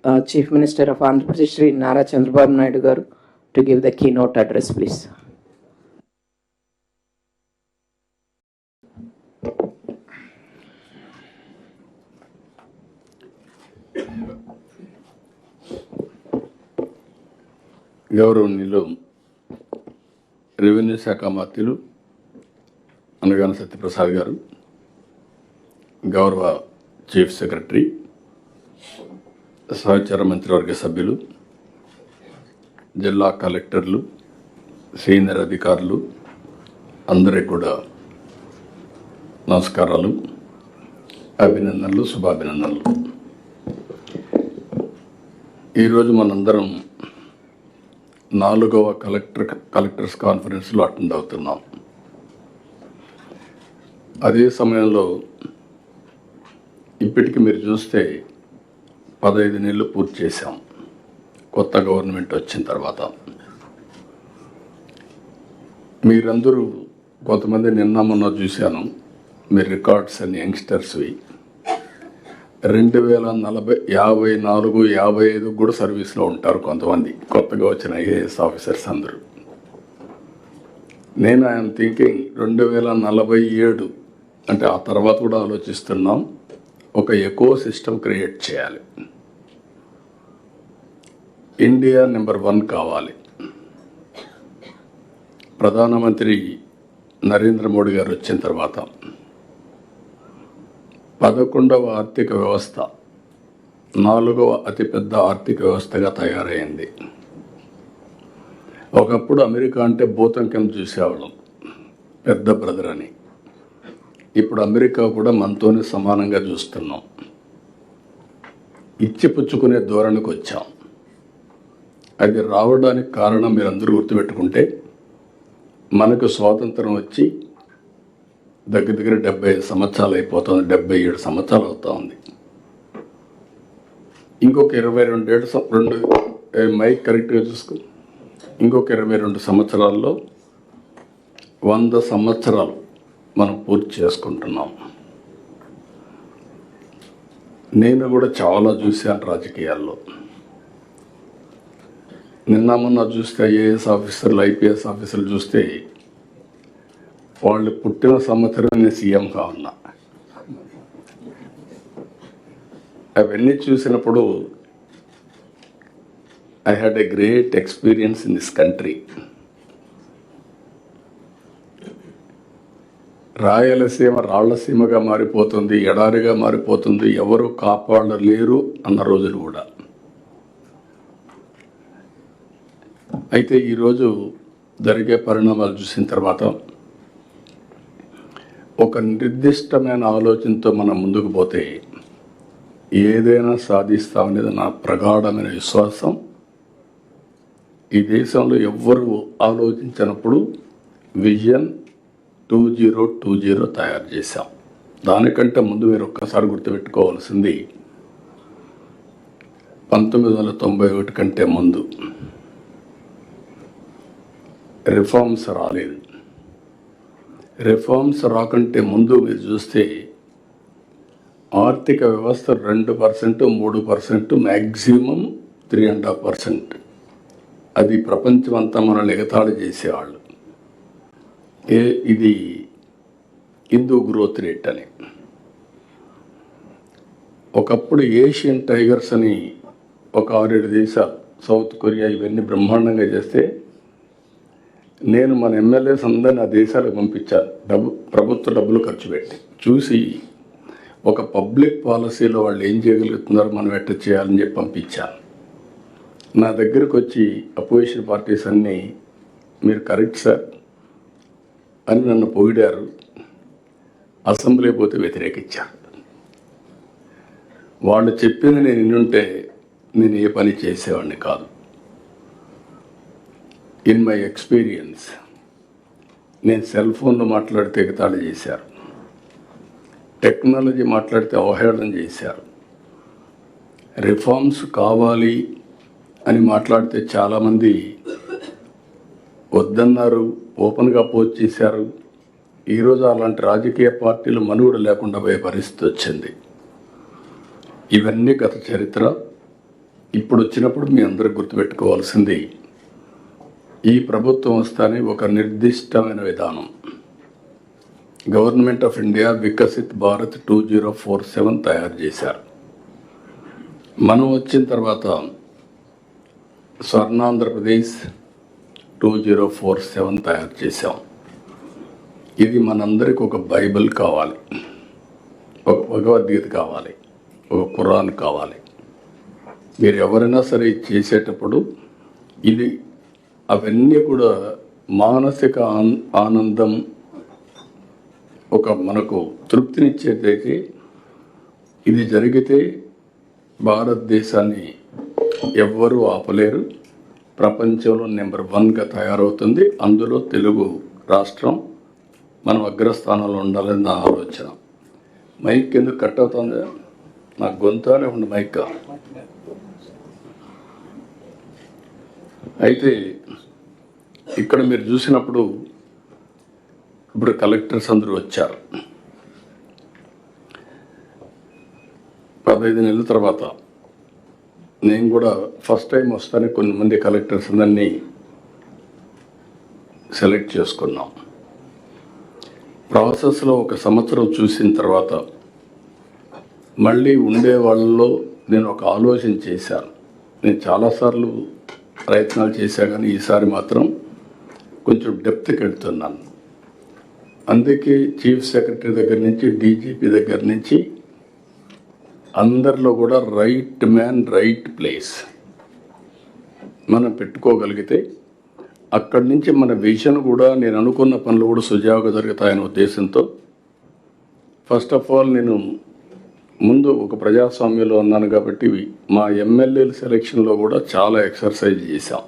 Chief Minister of Andhra Pradesh, Shri Nara Chandrababu Naidu garu, to give the keynote address, please. గౌరవనీయులు revenue శాఖ మంత్రులు అనగాన సత్యప్రసాద్ గారు, గౌరవ chief secretary, సహచర మంత్రివర్గ సభ్యులు, జిల్లా కలెక్టర్లు, సీనియర్ అధికారులు అందరికీ కూడా నమస్కారాలు, అభినందనలు, శుభాభినందనలు. ఈరోజు మనందరం 4వ కలెక్టర్స్ కాన్ఫరెన్స్లో అటెండ్ అవుతున్నాం. అదే సమయంలో ఇప్పటికి మీరు చూస్తే 15 నెలలు పూర్తి చేశాం కొత్త గవర్నమెంట్ వచ్చిన తర్వాత. మీరందరూ కొంతమంది నిన్న మొన్న చూశాను, మీ రికార్డ్స్ అన్ని యంగ్స్టర్స్వి 2040, 54, 55 కూడా సర్వీస్లో ఉంటారు కొంతమంది కొత్తగా వచ్చిన ఐఏఎస్ ఆఫీసర్స్ అందరూ. నేను ఐఎమ్ థింకింగ్ 2047 అంటే ఆ తర్వాత కూడా ఆలోచిస్తున్నాం, ఒక ఎకో సిస్టమ్ క్రియేట్ చేయాలి. ఇండియా నెంబర్ 1 కావాలి. ప్రధానమంత్రి నరేంద్ర మోడీ గారు వచ్చిన తర్వాత 11వ ఆర్థిక వ్యవస్థ 4వ అతిపెద్ద ఆర్థిక వ్యవస్థగా తయారైంది. ఒకప్పుడు అమెరికా అంటే భూతం కింద చూసేవాళ్ళం, పెద్ద బ్రదర్ అని. ఇప్పుడు అమెరికా కూడా మనతోనే సమానంగా చూస్తున్నాం. ఇచ్చిపుచ్చుకునే ధోరణికి వచ్చాం. అది రావడానికి కారణం మీరందరూ గుర్తుపెట్టుకుంటే, మనకు స్వాతంత్రం వచ్చి దగ్గర 75 సంవత్సరాలు అయిపోతుంది, 77 సంవత్సరాలు అవుతా ఉంది. ఇంకొక 22 మైక్ కరెక్ట్గా చూసుకో, ఇంకొక 22 సంవత్సరాల్లో 100 సంవత్సరాలు మనం పూర్తి చేసుకుంటున్నాం. నేను కూడా చాలా చూశాను రాజకీయాల్లో. నిన్న మొన్న చూస్తే ఐఏఎస్ ఆఫీసర్లు, ఐపీఎస్ ఆఫీసర్లు చూస్తే వాళ్ళు పుట్టిన సంవత్సరం నేను సీఎంగా ఉన్నా. అవన్నీ చూసినప్పుడు I had a great experience in this country. Rayalaseema రాళ్లసీమగా మారిపోతుంది, ఎడారిగా మారిపోతుంది, ఎవరు కాపాడలేరు అన్న రోజులు కూడా. అయితే ఈరోజు జరిగే పరిణామాలు చూసిన తర్వాత ఒక నిర్దిష్టమైన ఆలోచనతో మనం ముందుకు పోతే ఏదైనా సాధిస్తామనేది నా ప్రగాఢమైన విశ్వాసం. ఈ దేశంలో ఎవ్వరూ ఆలోచించినప్పుడు విజన్ 2020 తయారు చేశాం. దానికంటే ముందు మీరు ఒక్కసారి గుర్తుపెట్టుకోవాల్సింది 1991 కంటే ముందు రిఫార్మ్స్ రాలేదు. రిఫార్మ్స్ రాకంటే ముందు మీరు చూస్తే ఆర్థిక వ్యవస్థ 2%, 3%, మ్యాక్సిమం 3.5%. అది ప్రపంచం అంతా మనల్ని ఎగతాళి చేసేవాళ్ళు. ఇది హిందూ గ్రోత్ రేట్ అని. ఒకప్పుడు ఏషియన్ టైగర్స్ అని ఒక 6-7 దేశాలు, సౌత్ కొరియా, ఇవన్నీ బ్రహ్మాండంగా చేస్తే నేను మన ఎమ్మెల్యేస్ అందరినీ ఆ దేశాలకు పంపించాను, ప్రభుత్వ డబ్బులు ఖర్చు పెట్టి. చూసి ఒక పబ్లిక్ పాలసీలో వాళ్ళు ఏం చేయగలుగుతున్నారో మనం ఎట్లా చేయాలని చెప్పి పంపించాను. నా దగ్గరకు వచ్చి అపోజిషన్ పార్టీస్ అన్నీ మీరు కరెక్ట్ సార్ అని నన్ను పొగిడారు. అసెంబ్లీ పోతే వ్యతిరేకించారు. వాళ్ళు చెప్పింది నేను వినుంటే నేను ఏ పని చేసేవాడిని కాదు. ఇన్ మై ఎక్స్పీరియన్స్ నేను సెల్ ఫోన్లో మాట్లాడితే ఎగతాళి చేశారు, టెక్నాలజీ మాట్లాడితే అవహేళన చేశారు, రిఫార్మ్స్ కావాలి అని మాట్లాడితే చాలామంది వద్దన్నారు, ఓపెన్గా అపోజ్ చేశారు. ఈరోజు అలాంటి రాజకీయ పార్టీలు మనుగడ లేకుండా పోయే పరిస్థితి వచ్చింది. ఇవన్నీ గత చరిత్ర. ఇప్పుడు వచ్చినప్పుడు మీ అందరూ గుర్తుపెట్టుకోవాల్సింది, ఈ ప్రభుత్వం వస్తానే ఒక నిర్దిష్టమైన విధానం, government of India Viksit Bharat 2047 తయారు చేశారు. మనం వచ్చిన తర్వాత స్వర్ణాంధ్రప్రదేశ్ 2047 తయారు చేశాం. ఇది మనందరికి ఒక బైబిల్ కావాలి, ఒక భగవద్గీత కావాలి, ఒక ఖురాన్ కావాలి. మీరు ఎవరైనా సరే చేసేటప్పుడు ఇది అవన్నీ కూడా మానసిక ఆనందం, ఒక మనకు తృప్తినిచ్చేదైతే ఇది జరిగితే భారతదేశాన్ని ఎవ్వరూ ఆపలేరు, ప్రపంచంలో నెంబర్ 1గా తయారవుతుంది. అందులో తెలుగు రాష్ట్రం మనం అగ్రస్థానంలో ఉండాలని నా ఆలోచన. మైక్ ఎందుకు కట్ అవుతుంది? నా గొంతునే ఉంది మైక్. అయితే ఇక్కడ మీరు చూసినప్పుడు ఇప్పుడు కలెక్టర్స్ అందరూ వచ్చారు. 15 నెలల తర్వాత నేను కూడా ఫస్ట్ టైం వస్తానే కొంతమంది కలెక్టర్స్ అందరినీ సెలెక్ట్ చేసుకున్నాం. ప్రాసెస్లో 1 సంవత్సరం చూసిన తర్వాత మళ్ళీ ఉండే వాళ్ళలో నేను ఒక ఆలోచన చేశాను. నేను చాలాసార్లు ప్రయత్నాలు చేశా, కానీ ఈసారి మాత్రం కొంచెం డెప్త్కి వెళ్తున్నాను. అందుకే చీఫ్ సెక్రటరీ దగ్గర నుంచి డీజీపీ దగ్గర నుంచి అందరిలో కూడా రైట్ మ్యాన్ రైట్ ప్లేస్ మనం పెట్టుకోగలిగితే అక్కడి నుంచి మన విజన్ కూడా, నేను అనుకున్న పనులు కూడా సుజావుగా జరుగుతాయనే ఉద్దేశంతో ఫస్ట్ ఆఫ్ ఆల్ నేను ముందు ఒక ప్రజాస్వామ్యంలో ఉన్నాను కాబట్టి మా ఎమ్మెల్యేల సెలక్షన్లో కూడా చాలా ఎక్సర్సైజ్ చేశాం,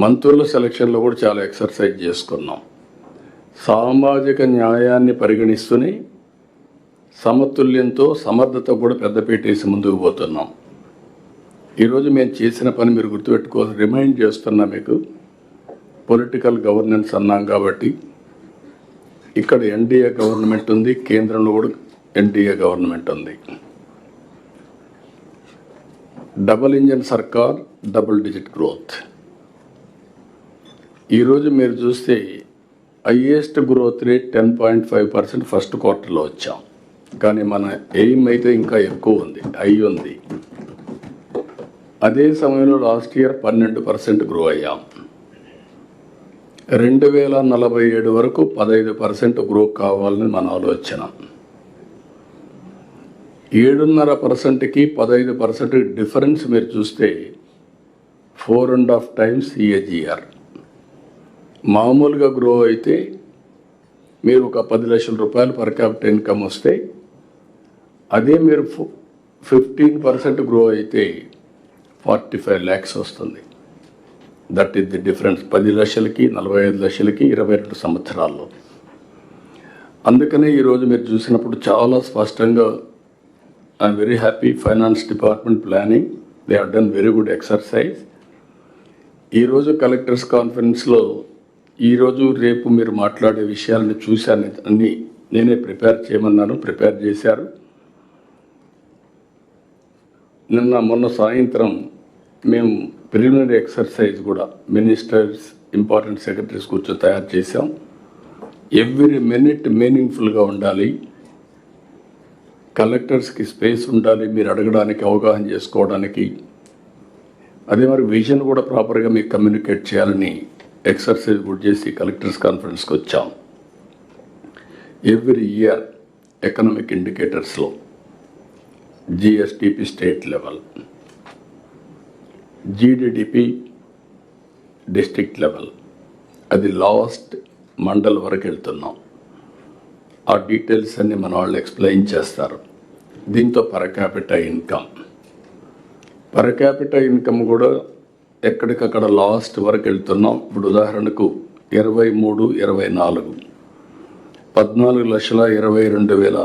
మంత్రుల సెలక్షన్లో కూడా చాలా ఎక్సర్సైజ్ చేసుకున్నాం. సామాజిక న్యాయాన్ని పరిగణిస్తూనే సమతుల్యంతో సమర్థత కూడా పెద్దపీటేసి ముందుకు పోతున్నాం. ఈరోజు మేము చేసిన పని మీరు గుర్తుపెట్టుకోవాలి, రిమైండ్ చేస్తున్నా మీకు. పొలిటికల్ గవర్నెన్స్ అన్నాం కాబట్టి ఇక్కడ ఎన్డీఏ గవర్నమెంట్ ఉంది, కేంద్రంలో కూడా ఎన్డీఏ గవర్నమెంట్ ఉంది. డబుల్ ఇంజన్ సర్కార్, డబుల్ డిజిట్ గ్రోత్. ఈరోజు మీరు చూస్తే హైయెస్ట్ గ్రోత్ రేట్ 10.5% ఫస్ట్ క్వార్టర్లో వచ్చాం. కానీ మన ఎయిమ్ అయితే ఇంకా ఎక్కువ ఉంది, ఉంది. అదే సమయంలో లాస్ట్ ఇయర్ 12% గ్రో అయ్యాం. 2047 వరకు 15% గ్రో కావాలని మన ఆలోచన. 7.5%కి 15% డిఫరెన్స్ మీరు చూస్తే 4.5 times CAGR. మామూలుగా గ్రో అయితే మీరు ఒక 10 లక్షల రూపాయలు పర్ క్యాపిటల్ ఇన్కమ్ వస్తే, అదే మీరు 15% గ్రో అయితే 45 lakhs వస్తుంది. That is the difference. 10 లక్షలకి 45 లక్షలకి 22 సంవత్సరాల్లో. అందుకనే ఈరోజు మీరు చూసినప్పుడు చాలా స్పష్టంగా I'm very happy. Finance department planning, they have done very good exercise. ఈరోజు కలెక్టర్స్ కాన్ఫరెన్స్లో ఈరోజు రేపు మీరు మాట్లాడే విషయాలను చూశాను, అన్నీ నేనే ప్రిపేర్ చేయమన్నాను, ప్రిపేర్ చేశారు. మొన్న సాయంత్రం మేము ప్రిలిమినరీ ఎక్సర్సైజ్ కూడా మినిస్టర్స్, ఇంపార్టెంట్ సెక్రటరీస్ కూర్చొని తయారు చేశాం. ఎవ్రీ మినిట్ మీనింగ్ఫుల్గా ఉండాలి, కలెక్టర్స్కి స్పేస్ ఉండాలి, మీరు అడగడానికి, అవగాహన చేసుకోవడానికి. అదే మరి విజన్ కూడా ప్రాపర్గా మీకు కమ్యూనికేట్ చేయాలని ఎక్సర్సైజ్ కూడా చేసి కలెక్టర్స్ కాన్ఫరెన్స్కి వచ్చాం. ఎవ్రీ ఇయర్ ఎకనామిక్ ఇండికేటర్స్లో GSDP state level, GDDP district level, అది లాస్ట్ మండల్ వరకు వెళ్తున్నాం. ఆ డీటెయిల్స్ అన్ని మన వాళ్ళు ఎక్స్ప్లెయిన్ చేస్తారు. దీంతో పర్ క్యాపిటా ఇన్కమ్ కూడా ఎక్కడికక్కడ లాస్ట్ వరకు వెళ్తున్నాం. ఇప్పుడు ఉదాహరణకు 23-24 14,22,000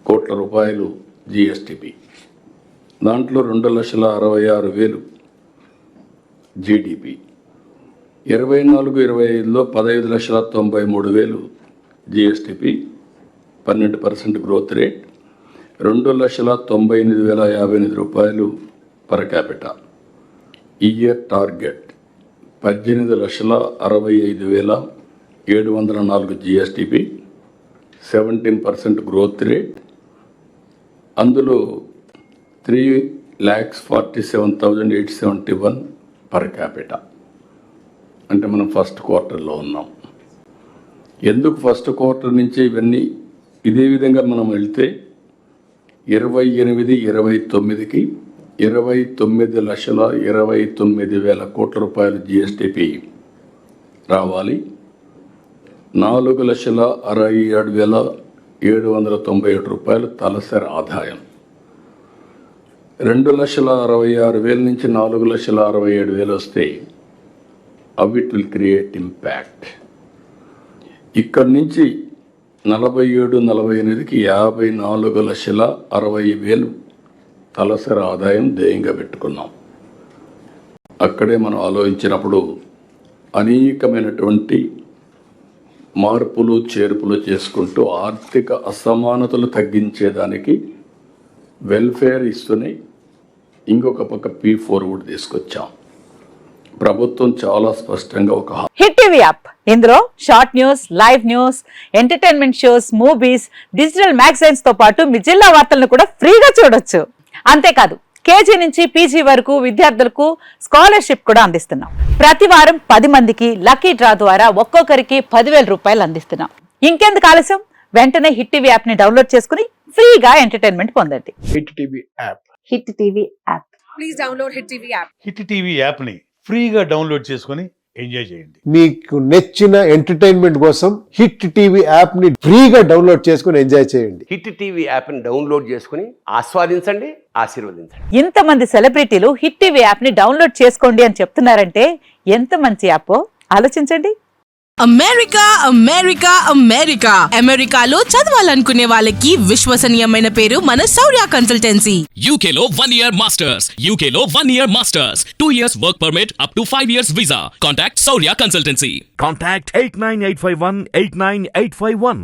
కోట్ల రూపాయలు జిఎస్టిపి, దాంట్లో 2,66,000 జీడిపి. 24-25లో 15,93,000 GSTP, 12% growth rate. 2,98,058 రూపాయలు per capita. Year target 18,65,704 GSTP, 17% growth rate. అందులో 3,47,871 పర్ క్యాపిటా. అంటే మనం ఫస్ట్ క్వార్టర్లో ఉన్నాం. ఎందుకు ఫస్ట్ క్వార్టర్ నుంచి ఇవన్నీ ఇదే విధంగా మనం వెళ్తే 28/29కి 29,29,000 కోట్ల రూపాయలు జిఎస్టిపి రావాలి. 4,67,797 రూపాయలు తలసరి ఆదాయం. 2,66,000 నుంచి 4,67,000 వస్తే అవి ఇట్ విల్ క్రియేట్ ఇంపాక్ట్. ఇక్కడి నుంచి 47-48కి 54,60,000 తలసరి ఆదాయం ధ్యేయంగా పెట్టుకున్నాం. అక్కడే మనం ఆలోచించినప్పుడు అనేకమైనటువంటి మార్పులు చేర్పులు చేసుకుంటూ ఆర్థిక అసమానతలు తగ్గించేదానికి వెల్ఫేర్ ఇస్తూనే ఇంకొక పక్క P4 కూడా తీసుకొచ్చాం. ప్రభుత్వం చాలా స్పష్టంగా ఒక హిట్ టీవీ యాప్, ఇందులో short news, live news, entertainment shows, movies, digital magazines తో పాటు మీ జిల్లా వార్తలను కూడా ఫ్రీగా చూడొచ్చు. అంతేకాదు కేజీ నుంచి పీజీ వరకు విద్యార్థులకు స్కాలర్షిప్ కూడా అందిస్తున్నాం. ప్రతి వారం 10 మందికి లక్కీ డ్రా ద్వారా ఒక్కొక్కరికి 10,000 రూపాయలు అందిస్తున్నాం. ఇంకెందుకు ఆలస్యం, వెంటనే హిట్ టీవీ యాప్ ని డౌన్లోడ్ చేసుకుని ఫ్రీగా ఎంటర్టైన్మెంట్ పొందండి. Hit TV app. Hit TV app. Please download Hit TV app. Hit TV యాప్ని ఫ్రీగా డౌన్లోడ్ చేసుకొని ఎంజాయ్ చేయండి. మీకు నచ్చిన ఎంటర్టైన్మెంట్ కోసం హిట్ టీవీ యాప్ ని ఫ్రీగా డౌన్లోడ్ చేసుకుని ఎంజాయ్ చేయండి. హిట్ టీవీ యాప్ని డౌన్లోడ్ చేసుకుని ఆస్వాదించండి, ఆశీర్వదించండి. ఇంతమంది సెలబ్రిటీలు హిట్ టీవీ యాప్ ని డౌన్లోడ్ చేసుకోండి అని చెప్తున్నారంటే ఎంత మంచి యాప్ ఆలోచించండి. అమెరికా అమెరికాలో చదవాలనుకునే వాళ్ళకి విశ్వసనీయమైన పేరు మన శౌర్య కన్సల్టెన్సీ. UK లో 1 year masters. UK లో 1 year masters. 2 years work permit up to 5 years visa. Contact Saurya Consultancy. Contact 89851 89851.